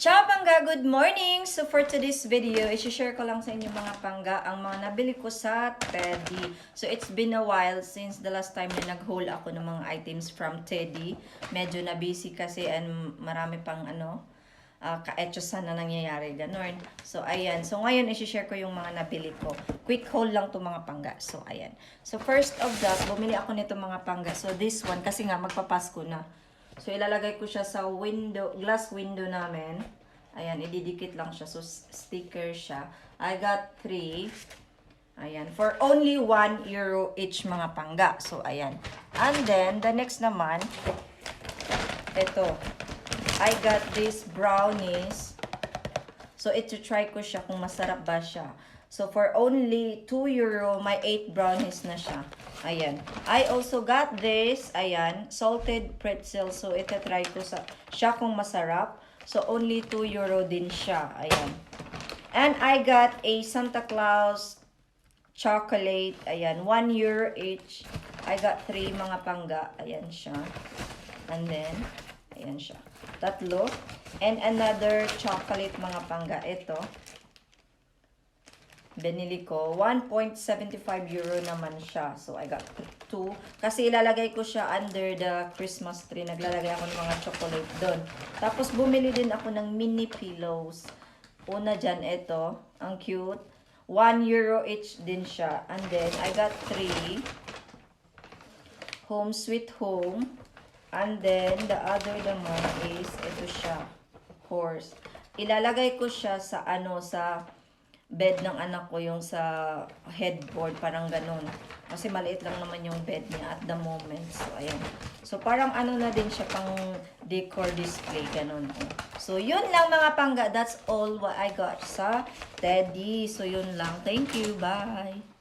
Ciao pangga! Good morning! So for today's video, i-share ko lang sa inyo mga pangga ang mga nabili ko sa Teddy. So it's been a while since the last time na nag-haul ako ng mga items from Teddy. Medyo na busy kasi and marami pang ka-etchosan na nangyayari, ganun. So ayan. So ngayon i-share ko yung mga nabili ko. Quick haul lang to mga pangga. So ayan. So first of that, bumili ako nito mga pangga. So this one, kasi nga magpapasko na. So, ilalagay ko siya sa window, glass window namin. Ayan, ididikit lang siya. So, sticker siya. I got 3. Ayan, for only €1 each mga pangga. So, ayan. And then, the next naman, ito. I got these brownies. So, ito try ko siya kung masarap ba siya. So, for only €2, may 8 brownies na siya. Ayan. I also got this, ayan, salted pretzel. So, ito try ko siya kung masarap. So, only €2 din siya. Ayan. And I got a Santa Claus chocolate. Ayan, €1 each. I got 3 mga pangga. Ayan siya. And then, ayan siya. Tatlo. And another chocolate mga pangga. Ito. Binili ko. €1.75 naman siya. So, I got 2. Kasi ilalagay ko siya under the Christmas tree. Naglalagay ako ng mga chocolate doon. Tapos, bumili din ako ng mini pillows. Una dyan, ito. Ang cute. €1 each din siya. And then, I got 3. Home Sweet Home. And then, the other naman is, ito siya. Horse. Ilalagay ko siya sa, sa bed ng anak ko, yung sa headboard, parang ganun. Kasi maliit lang naman yung bed niya at the moment. So, ayan. So, parang na din siya pang decor display, ganun. So, yun lang mga pangga. That's all what I got sa Teddy. So, yun lang. Thank you. Bye!